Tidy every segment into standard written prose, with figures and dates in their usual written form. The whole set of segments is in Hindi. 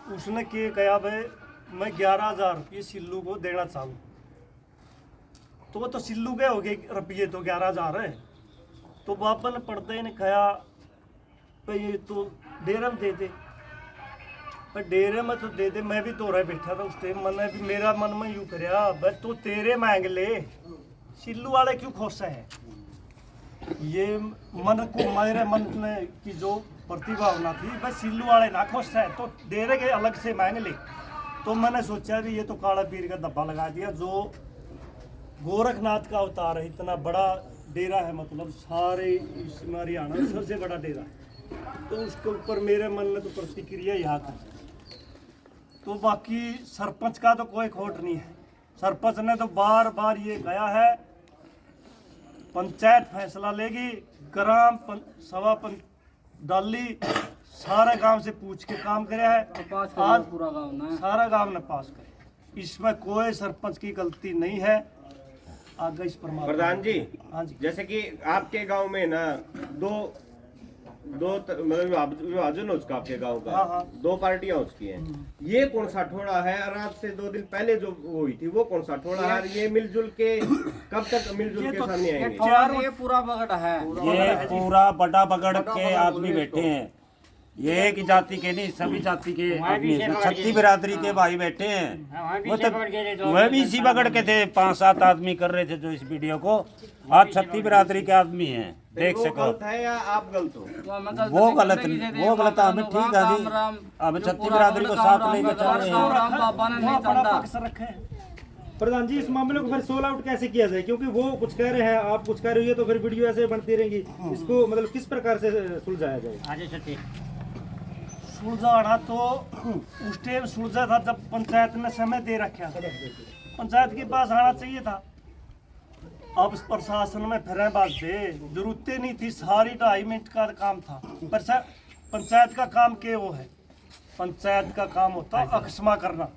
उसने क्या कहा भाई मैं 11,000 रुपये सिल्लू को देना चाहूँ। तो वो तो सिल्लू के हो गए रुपये, तो 11,000 है। तो बाबा ने पढ़ते ने कहा भाई ये तो डेरे में दे दे, पर डेरे में तो दे दे। मैं भी तो रह बैठा था उस टाइम, मैंने भी मेरा मन में यूँ कराया भाई तो तेरे मांग ले, सिल्लू वाले क्यों खुश है। ये मन को मेरे मन में की जो प्रतिभावना थी भाई सिल्लू वाले ना खुश है तो डेरे के अलग से मांग ले। तो मैंने सोचा भी ये तो काला पीर का धब्बा लगा दिया। जो गोरखनाथ का अवतार है, इतना बड़ा डेरा है, मतलब सारे इस हरियाणा में सबसे बड़ा डेरा है, तो उसके ऊपर मेरे मन में तो प्रतिक्रिया यहाँ का। तो बाकी सरपंच का तो कोई खोट नहीं है। सरपंच ने तो बार बार ये कहा है पंचायत फैसला लेगी, ग्राम सभा डाली, सारे गांव से पूछ के काम करे है। आज पूरा गांव ना सारा गांव ने पास करे, इसमें कोई सरपंच की गलती नहीं है। आगे इस प्रधान जी, हाँ जी, जैसे कि आपके गांव में ना मतलब विभाजन हो चुका आपके गांव का। हाँ, हाँ। 2 पार्टियां हो चुकी हैं। ये कौन सा ठोड़ा है और आज से 2 दिन पहले जो हुई थी वो कौन सा ठोड़ा है? और ये मिलजुल के कब तक मिलजुल के सामने आएंगे? ये पूरा बगड़ है, ये पूरा बड़ा बगड़ के आदमी बैठे हैं। ये एक जाति के नहीं, सभी जाति के आदमी, छत्ती बिरादरी के भाई बैठे हैं। वो तो वह भी इसी बगड़ के थे, 5-7 आदमी कर रहे थे जो इस वीडियो को। आज छत्ती बिरादरी के आदमी हैं, देख वो सको। गलत है या आप गलत हो? वो गलत नहीं, वो गलत हमें ठीक है जी। हमें छत्ती बिरादरी को साथ लेके चल रहे हैं। बाबा ने नहीं अपना चाहता। पक्ष रखे हैं। प्रधान जी, इस मामले को फिर सोल आउट कैसे किया जाए? क्योंकि वो कुछ कह रहे हैं, आप कुछ कह रही है, तो फिर वीडियो ऐसे बनती रहेंगी। इसको मतलब किस प्रकार से सुलझाया जाए? सुलझाना तो उस टाइम सुलझा था जब पंचायत ने समय दे रखा, पंचायत के पास आना चाहिए था। अब प्रशासन में फिर बात दे जरूरत नहीं थी, सारी 2.5 मिनट का काम था। पंचायत का काम क्या वो है, पंचायत का काम होता अक्षमा करना।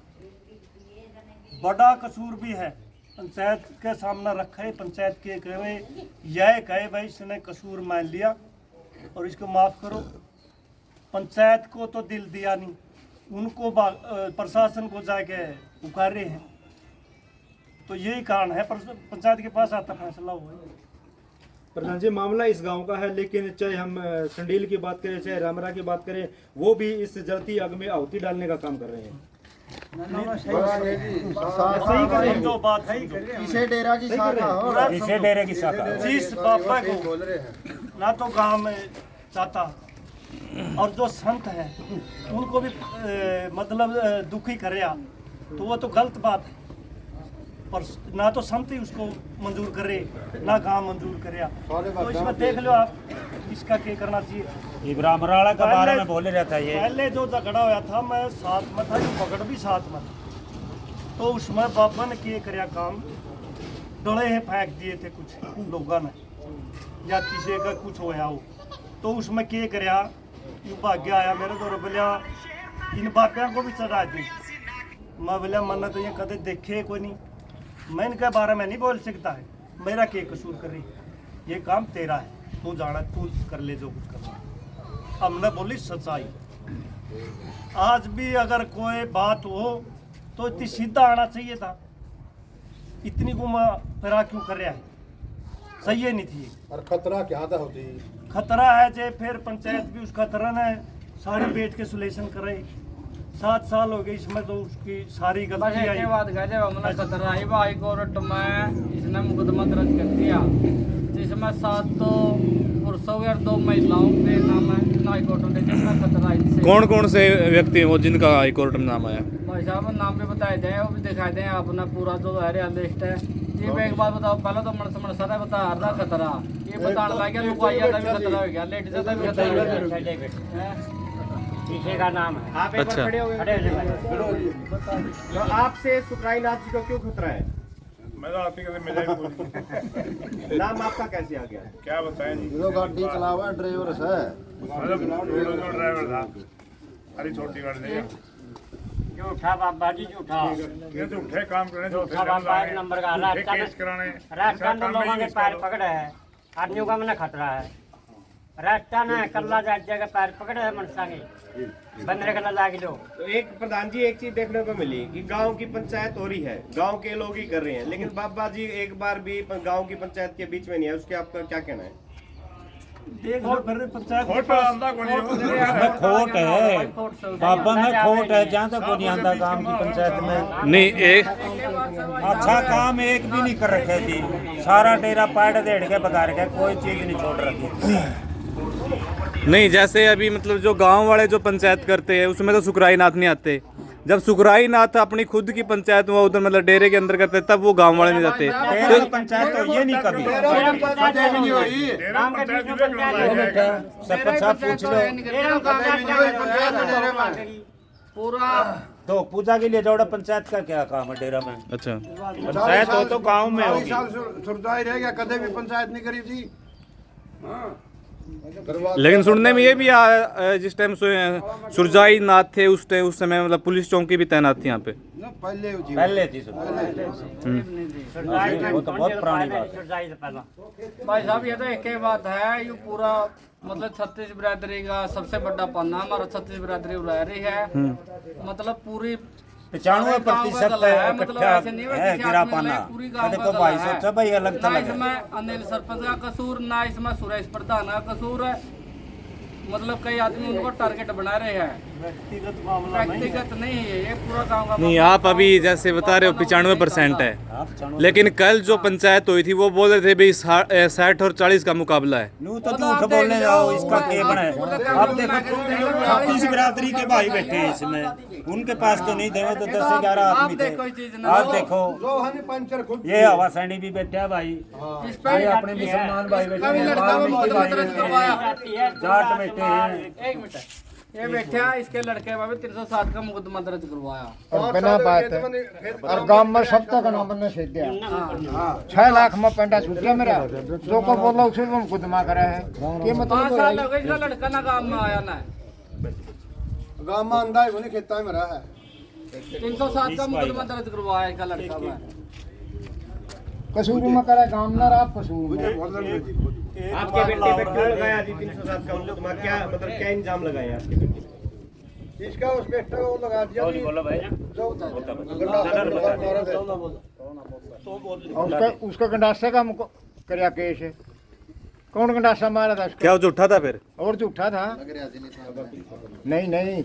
बड़ा कसूर भी है, पंचायत के सामने रखा है, पंचायत के कहे यह कहे भाई इसने कसूर मान लिया और इसको माफ करो। पंचायत को तो दिल दिया नहीं, उनको प्रशासन को जाके पुकारे हैं। तो यही कारण है पंचायत के पास आता फैसला हुआ। प्रधान जी, मामला इस गांव का है, लेकिन चाहे हम संडील की बात करें चाहे रामरा की बात करें, वो भी इस जलती आग में आहुति डालने का काम कर रहे हैं। सही करें जो बात है, इसे डेरा की शाखा हो, इसे डेरे की शाखा। जिस बाबा को ना तो गांव में चाहता और जो संत है उनको भी मतलब दुखी करे, तो वो तो गलत बात है। पर ना तो संत ही उसको मंजूर करे ना गांव मंजूर करे। तो इसमें देख लो आप इसका क्या करना चाहिए। इब्राहिम राणा का बारे में बोले रहता है। ये पहले जो झगड़ा हुआ था मैं साथ में था, जो पकड़ भी साथ में था, तो उसमें बाबा ने किए करया काम, डले हैं फेंक दिए थे कुछ लोगों ने, या किसी का कुछ होया हो। तो उसमें क्या करया, यूँ भाग्य आया मेरे तो बोलिया इन बापिया को भी चढ़ा दी। मैं बोलिया मैंने तो ये कदे देखे कोई नहीं, मैं इनके बारे में नहीं बोल सकता है, मेरा क्या कसूर कर रही, ये काम तेरा है, तू जाना तू कर ले जो कुछ करना। हमने बोली सच्चाई। आज भी अगर कोई बात हो तो इतनी सीधा आना चाहिए था, इतनी घुमा फिरा क्यों कर रहा है, सही है नहीं थी। और खतरा क्या था होती? खतरा है जे फिर पंचायत भी उस खतरा ने सारी बैठ के सुलेशन करे। 7 साल हो गए इसमें, तो उसकी सारी गलती आई। बात कह दे हमने खतरा ही हाई कोर्ट में इसने मुकदमा दर्ज कर दिया, जिसमें 7 तो पुरुषों और 2 महिलाओं के नाम है हाई कोर्ट ने, जिसमें खतरा इनसे। कौन कौन से व्यक्ति हैं वो जिनका हाई कोर्ट में नाम आया? भाई साहब नाम भी बताए जाए, वो भी दिखाई दें अपना पूरा जो है लिस्ट है। ये एक बात बताओ, पहले तो मन सारा बता रहा खतरा, ये बताने लग गया लुकाइया का भी खतरा हो गया, लेडीज का भी खतरा हो गया। पीछे का नाम है। आप एक बार खड़े हो गए। तो आपसे सुखराईनाथ जी को क्यों खतरा है? मैं तो आपके कदम मिला ही बोल। नाम आपका कैसे आ गया? क्या बताएं जी, जो गाड़ी चलावा ड्राइवर से मतलब ड्राइवर था, अरे छोटी गाड़ी ले झूठा बाबा जी, झूठा ये तो उठे काम करने जो झूठा बाबा 1 नंबर का केस कराने राजस्थान लोगों के पैर पकड़े है, आदमियों का मैंने खतरा है। रास्ता ना कल्ला जा जगह पैर पकड़े मनसांगे बंदरे कल्ला लाग लो। तो एक प्रधान जी एक चीज देखने को मिली कि गांव की पंचायत हो रही है, गांव के लोग ही कर रहे हैं, लेकिन बाबा जी एक बार भी गांव की पंचायत के बीच में नहीं है, उसके आपका क्या कहना है? देख लो फिर पंचायत खोट आंदा को नहीं में खोट है बाबा में खोट है, जहाँ तक कोई नहीं आता काम की पंचायत में। नहीं एक अच्छा काम एक भी नहीं कर रखे थी, सारा डेरा पाड़ देड़ के बगा रखे, कोई चीज नहीं छोड़ रखी। नहीं जैसे अभी मतलब जो गांव वाले जो पंचायत करते हैं उसमें तो सुखराई नाथ नहीं आते। जब सुखराई नाथ अपनी खुद की पंचायत वो उधर मतलब डेरे के अंदर करते तब वो गांव वाले नहीं जाते। डेरा पंचायत तो ये नहीं कभी। सरपंच साहब पूछ लो पूरा तो पूजा के लिए जोड़ा पंचायत का क्या काम है डेरा में? अच्छा पंचायत हो तो गाँव में होगी। सुरताई रह गया, कदे भी पंचायत नहीं करी थी। लेकिन सुनने में ये भी आया जिस टाइम सुरजाई नाथ थे उस समय मतलब पुलिस चौकी भी तैनात थी यहाँ पे। पहले थी वो तो बहुत पुरानी बात है। भाई साहब ये तो एक ही बात है, ये पूरा मतलब छत्तीस बिरादरी का सबसे बड़ा पन्ना हमारा छत्तीस बिरादरी रह रही है। मतलब पूरी 95% इकट्ठा है गिरा पाना। देखो भाई सोचा भाई अलग ना थलग है। इसमें अनिल सरपंच का कसूर, ना इसमें सुरेश प्रधान का कसूर है। मतलब कई आदमी उनको टारगेट बना रहे हैं, व्यक्तिगत मामला नहीं है। व्यक्तिगत नहीं है ये, पूरा गाँव का नहीं आप अभी जैसे बता रहे हो 95% है, लेकिन कल जो पंचायत हुई थी वो बोल रहे थे भाई 60 और 40 का मुकाबला है। नू तो झूठ बोलने जाओ, इसका क्या बना है? अब देखो 36 बिरादरी के भाई बैठे हैं इसमें, उनके पास तो नहीं थे, वो तो 10-11 आदमी थे। आप देखो ये हवा सैनी भी बैठे हैं भाई, ये अपने मुसलमान भाई बैठे हैं, जाट बैठे हैं। एक मिनट ये बैठा, इसके लड़के में 307 का मुकदमा दर्ज करवाया। बिना बात है और गांव में सब तक नाम ने छेद दिया। 6 लाख में पेंटा छूटिया मेरा, जो को बोला उसे वो मुकदमा करा है। ये 5 मतलब साल हो गए इसका लड़का ना काम में आया ना, गांव में अंदाज होने खेता में रहा है। 307 का मुकदमा दर्ज करवाया इसका लड़का में। कसूर में करा गांव ना रहा कसूर में। आपके बेटे पे क्यों लगाया जी 307 का मुकदमा? क्या मतलब क्या इंजाम लगाए आपके बेटे? इसका उस बेटा को लगा दिया बोलो बोलो भाई। उसका गंडासा का करया केस है। कौन गंडासा मारा था उसका? क्या वो झूठा था फिर? और झूठा था? नहीं नहीं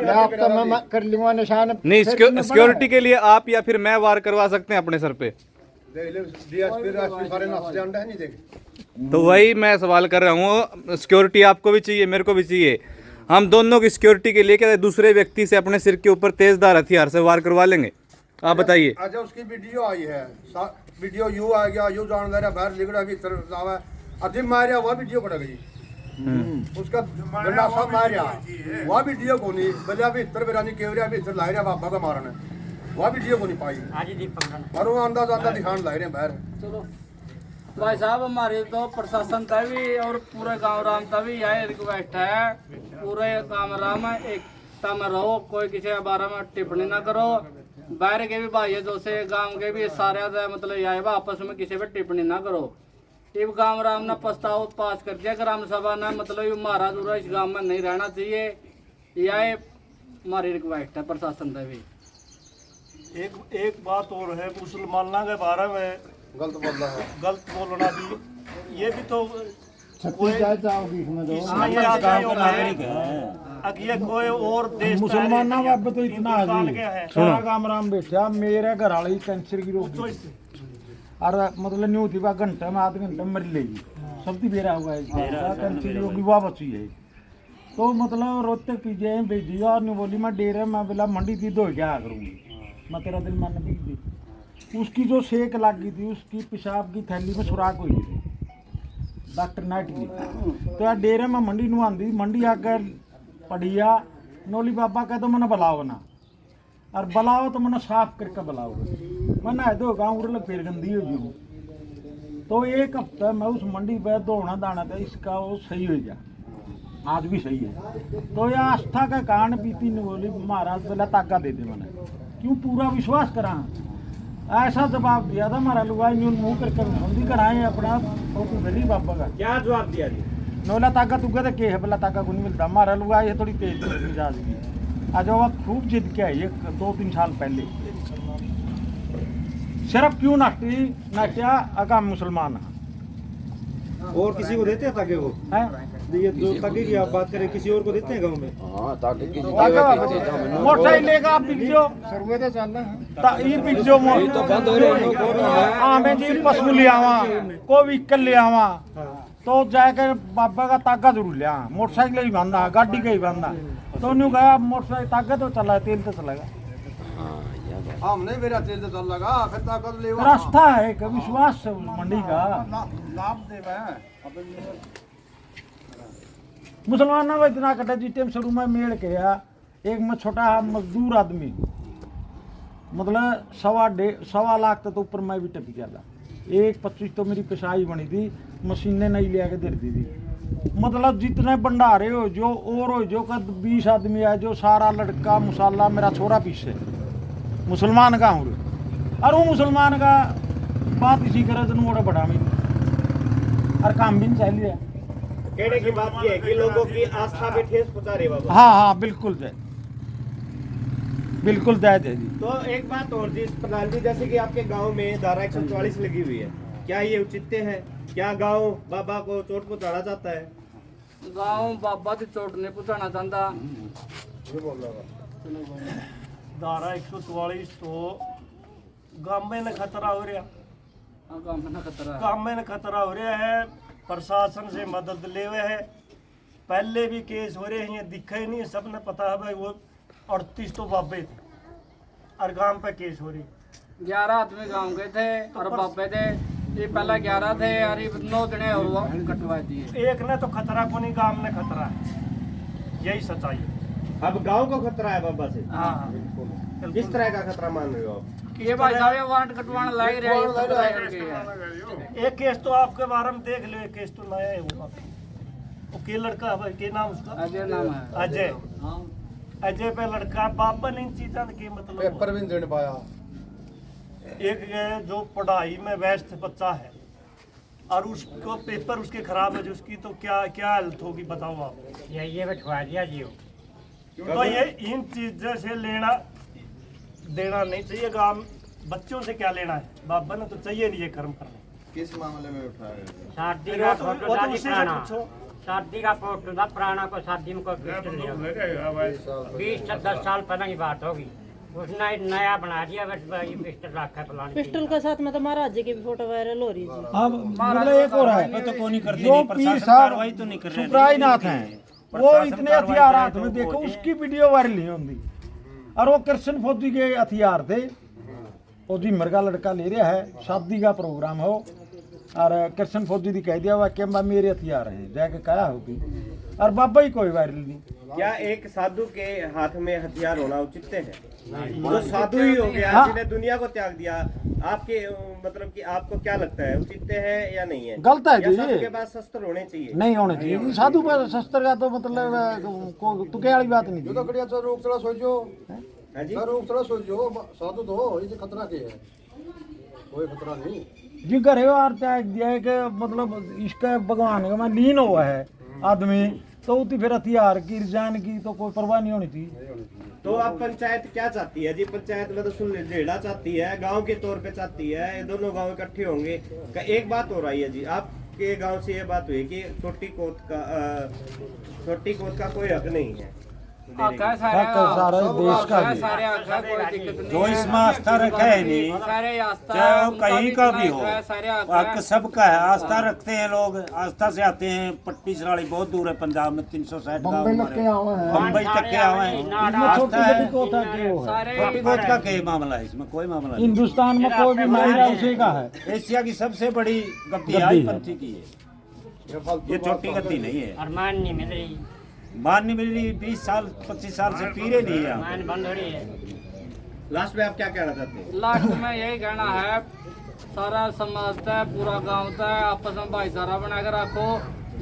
आप तो मैं कर लूंगा निशान। नहीं सिक्योरिटी के लिए आप या फिर मैं वार करवा सकते हैं अपने सर पे। तो वही मैं सवाल कर रहा हूँ, सिक्योरिटी आपको भी चाहिए मेरे को भी चाहिए, हम दोनों की सिक्योरिटी के लिए क्या दूसरे व्यक्ति से अपने सिर के ऊपर तेजदार हथियार से वार करवा लेंगे? आप बताइए। अच्छा उसकी वीडियो आई है, वीडियो यू आ गया, यू जान दे रहा बाहर लिखड़ा भी तरफ आवा अजीब मारिया, वह वीडियो पड़ गई। उसका गंडासा मारिया, वह वीडियो को नहीं बजा भी इतर बेरानी केवरिया भी इतर लायरिया बाबा का मारने, वह वीडियो को नहीं पाई और वो अंदाज आंदा दिखाने ला रहे हैं बाहर। चलो भाई साहब हमारे तो प्रशासन का भी और पूरे गांव राम का भी यही रिक्वेस्ट है, पूरे गांव राम एकता में रहो, कोई किसी के बारे में टिप्पणी ना करो। बाहर के भी भाई जो से गांव के भी सारे मतलब यह आपस में किसी पे टिप्पणी ना करो। इब गांव राम ने प्रस्ताव पास कर दिया ग्राम सभा ने, मतलब ये महाराज इस गांव में नहीं रहना चाहिए, यह हमारी रिक्वेस्ट है प्रशासन का भी। एक बात और है, मुसलमाना के बारे में गलत बोल रहा है, गलत बोलना भी, ये भी तो ये कोई और देश मुसलमाना बाबा तो इतना है। काम राम बैठा मेरे घर वाली कैंसर की रोग और मतलब न्यू थी घंटे में आधे घंटे में मर लेगी, सबकी बेरा हुआ है कैंसर की रोगी वह बची है। तो मतलब रोते पीजे भेजी और नहीं बोली मैं डेरे में बोला मंडी थी दो क्या करूँगी मैं तेरा दिल मान भी दी। उसकी जो सेक लग गई थी, उसकी पेशाब की थैली में सुराख हुई थी डॉक्टर नाइट की। तो यार डेरे में मंडी नु आंदी, मंडी आकर पढ़िया नोली बाबा कह तो मैंने बुलाओ ना, और बुलाओ तो मैंने साफ करके बुलाओ, मैं नहा दो गाँव उड़ फिर गंदी हो गई। तो एक हफ्ता मैं उस मंडी पे दौड़ना दाना था, इसका वो सही हो गया, आज भी सही है। तो ये आस्था का कान पीती नहीं बोली महाराज पहले ताका दे दे मैंने, क्यों पूरा विश्वास करा। ऐसा जवाब दिया था हमारा लुगाई न्यून मुँह करके समझी कराए अपना फोटो भेजी बाबा का। क्या जवाब दिया जी? नोला ताकत उगे तो के है बला ताकत को नहीं मिलता। हमारा लोग आए थोड़ी तेज मिजाज की आज वो खूब जिद के आई 2-3 साल पहले सिर्फ क्यों नाट्या अकाम मुसलमान और किसी को देते हैं ताकि वो है ये जो ताकि की आप बात करें किसी और को देते हैं गांव में? मोटरसाइकिल लेगा पिछो सर्वे तो चल रहा है ये पिछो हमें जी पशु ले आवा को व्हीकल ले आवा तो जाकर बाबा का ताका जरूर ले आवा। मोटरसाइकिल ही बांधा गाड़ी का ही बांधा तो नहीं गया मोटरसाइकिल ताकत तो चला तेल तो चलेगा हम नहीं मेरा तेल तो चल लगा फिर ताकत ले रास्ता है का विश्वास है मंडी का लाभ देवे मुसलमानों का इतना कटा जी टाइम शुरू में मेड़ के एक में छोटा मजदूर आदमी मतलब 1.5 लाख तो ऊपर मैं भी टप गया था। 1.25 तो मेरी पिसाई बनी थी मशीनें नहीं ले आके दे दी थी। मतलब जितने भंडारे हो जो और हो जो कद 20 आदमी है जो सारा लड़का मुसाला मेरा छोरा पीछे मुसलमान का हूँ और वो मुसलमान का बात इसी तरह से मोड़ा बढ़ा में और काम भी नहीं चाहिए है। कहने की बात ये है कि लोगों की आस्था पे ठेस पहुंचा रहे बाबा। हाँ बिल्कुल जय बिल्कुल जय जी। तो एक बात और जी प्रधान जी, जैसे कि आपके गांव में धारा 144 लगी हुई है, क्या ये उचित है? क्या गांव बाबा को चोट पहुंचाना चाहता है? गांव बाबा की चोट नहीं पहुंचाना चाहता। धारा 144 तो गांव में न खतरा हो रहा गांव में न खतरा हो रहा है। प्रशासन से मदद ले हुए है। पहले भी केस हो रहे हैं दिखे नहीं सबने पता है भाई वो 38 तो बाबे थे और गांव पे केस हो रही 11 आदमी गांव के थे और बाबे थे। ये पहला 11 थे और ये 9 जने और वो कटवा दिए। एक ने तो खतरा को नहीं गांव में खतरा है यही सच्चाई है। अब गांव को खतरा है बाबा से? हाँ किस तरह का खतरा मान रहे हो आप? ये भाई साहब वारंट कटवाना लग रहा है। एक केस तो आपके बारे में देख लो। एक केस तो नया है वो के लड़का है भाई के नाम उसका अजय नाम है। अजय अजय पे लड़का बाबा ने इन चीज़ों के मतलब पेपर भी नहीं दे पाया। एक जो पढ़ाई में व्यस्त बच्चा है और उसको पेपर उसके खराब है जो उसकी तो क्या क्या हालत होगी बताओ आप। ये बैठवा दिया जी तो ये इन चीज़ों से लेना देना नहीं चाहिए। गांव बच्चों से क्या लेना है बाबा ने तो चाहिए नहीं ये कर्म करना। किस मामले में उठाया? शादी का फोटो था जी उसी से पुराना। पूछो। शादी का फोटो था पुराना को शादी में कोई पिस्टल नहीं होगा। 20-10 साल पहले की बात होगी। उसने नया बना दिया बस ये पिस्टल रखा है पुरानी। पिस्टल के साथ में तो महाराज जी की भी फोटो वायरल हो रही थी। अब मतलब एक और है तो कौन नहीं करते जो नहीं, पीर प्रशासन साहब कार्रवाई तो नहीं कर रहे। सुखराई नाथ हैं वो प्रशासन इतने कार्रवाई हथियार करे हाथ तो में देखो बोलते हैं। उसकी वीडियो वायरल नहीं होती। और वो कृष्ण फौजी के हथियार थे। फौजी मरगा लड़का ले रहा है शादी का प्रोग्राम हो और कृष्ण फौजी ने कह दिया हुआ कि मेरे हथियार हैं जाके कहा होगी और बाबा ही कोई वायरल नहीं। क्या एक साधु के हाथ में हथियार होना उचित है? जो साधु ही हो गया हाँ। जिन्हें दुनिया को त्याग दिया, आपके मतलब कि आपको क्या लगता है उचित है या नहीं है? गलत है या जी। साधु के पास शस्त्र होने चाहिए? नहीं होने चाहिए साधु पर शस्त्र का तो मतलब तुके वाली बात नहीं जो तो कड़िया रोक थोड़ा सोचो हाँ जी। रोक थोड़ा सोचो साधु तो ये खतरा के है कोई खतरा नहीं जी करे और त्याग दिया है कि मतलब इसका भगवान का में लीन हुआ है आदमी तो उतनी फिर हथियार की जान की तो कोई परवाह नहीं होनी चाहिए। तो अब पंचायत क्या चाहती है जी? पंचायत में तो सुलझेड़ा चाहती है, गांव के तौर पे चाहती है, ये दोनों गांव इकट्ठे होंगे। एक बात हो रही है जी, आपके गांव से ये बात हुई कि छोटी कोत का कोई हक नहीं है। सारा देश का भी सारे आखा कोई दिक्कत नहीं जो इसमें आस्था रखा है नहीं सारे आस्था चाहे वो कहीं का भी हो सारे हक सबका है। आस्था रखते हैं लोग, आस्था से आते हैं। पट्टी सराड़ी बहुत दूर है पंजाब में 360 गाँव बम्बई तक के आवे हैं। आस्था है। छोटी गोद का क्या मामला है? इसमें कोई मामला नहीं। हिंदुस्तान में कोई भी माहिरा उसी का है। एशिया की सबसे बड़ी गद्दी पंथी की है। ये छोटी गद्दी नहीं है। अरमान नहीं मिल रही मान नहीं मिल रही। 20 साल 25 साल से पीरे नहीं है। मान बंद हो रही है। लास्ट में आप क्या कहना चाहते हैं? लास्ट में यही कहना है सारा समझता है पूरा गाँव होता है आपस में भाईचारा बना कर रखो।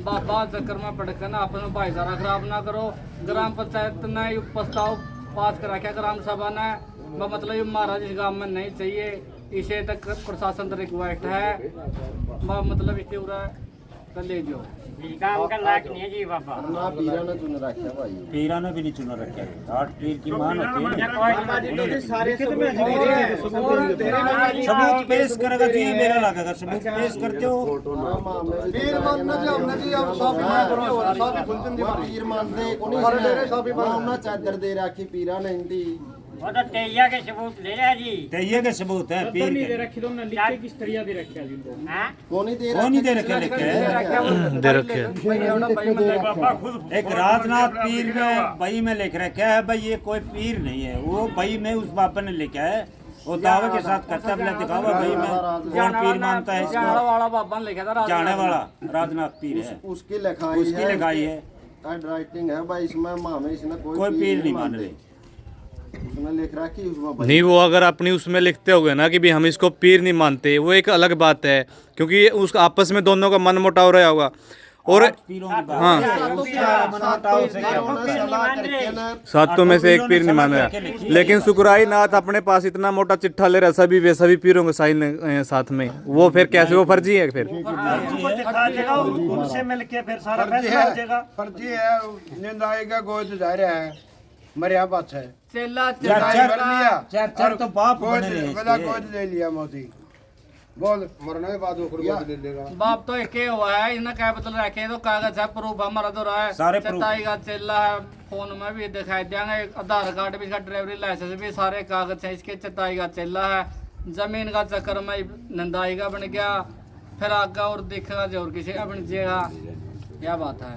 बाबा चक्कर में पड़कर ना आपस में भाईचारा खराब ना करो। ग्राम पंचायत ने ये प्रस्ताव पास कर रखा ग्राम सभा ने मतलब ये महाराज इस गाँव में नहीं चाहिए। इसे तक प्रशासन तक रिक्वेस्ट है मतलब इससे पूरा तो ले जो काम का लायक नहीं है जी बाबा पीरा ने भी नहीं चुना रखा है। 8 पीर की मान होती है। सबूत पेश करेगा जी, मेरा लगेगा सबूत पेश करते हो। पीर मानना जी हमने जी हम साफी मान हो साफी फुलचंदी पीर मानते कोनी मेरे साफी मान चादर दे रखी पीरा ने इंदी वो तो तेया के सबूत ले रहा जी। तैये के सबूत है पीर के। रखी तुमने लिखे किस तरिया दे रखे जी तो हाँ कोनी दे वो नहीं दे रखे लिखे है। दे रखे हैं। बाबा खुद एक राजनाथ पीर में बई में लिख रखा है भाई ये कोई पीर नहीं है। वो बई में उस बाबा ने लिखा है, वो दावे के साथ करता बोले दिखावा भाई में कौन पीर मानता है जाने इसको। वाला बाबा ने लिखा था जाने वाला राजनाथ पीर है, उसकी लिखाई उसकी लिखाई है। राइटिंग है भाई इसमें मामे इसने कोई पीर नहीं मान रहे। उसने लिख रखी उसमें नहीं, वो अगर अपनी उसमें लिखते होगे ना कि भी हम इसको पीर नहीं मानते, वो एक अलग बात है, क्योंकि उस आपस में दोनों का मन मुटाव रहा होगा। और पीरों की बात हाँ, सातों में से एक पीर नहीं मान रहा। लेकिन सुकराई नाथ अपने पास इतना मोटा चिट्ठा ले रहा सभी वे सभी पीरों के साइन साथ में, वो फिर कैसे वो फर्जी है फिर? उनको दिखा देगा, उनसे मिल के फिर सारा फैसला हो जाएगा। फर्जी है नींद आएगा गोद जा रहा है मरिया बात है चेला चार तो बाप गोद बने रहे बड़ा इसके। गोद ले लिया मोदी बोल मरने के बाद ओकर गोद ले लेगा बाप तो एक ही हुआ है, इसने क्या बदल रखे तो कागज है, प्रूफ हमारा तो रहा है, सारे proof। चटाई का चेला है, फोन में भी दिखाई देंगे, आधार कार्ड भी, इसका ड्राइवरी लाइसेंस भी, सारे कागज है इसके। चटाई का चेला है, जमीन का चक्कर में नंदाई का बन गया, फिर आगा और दिखेगा जो और किसी का बन जाएगा। क्या बात है।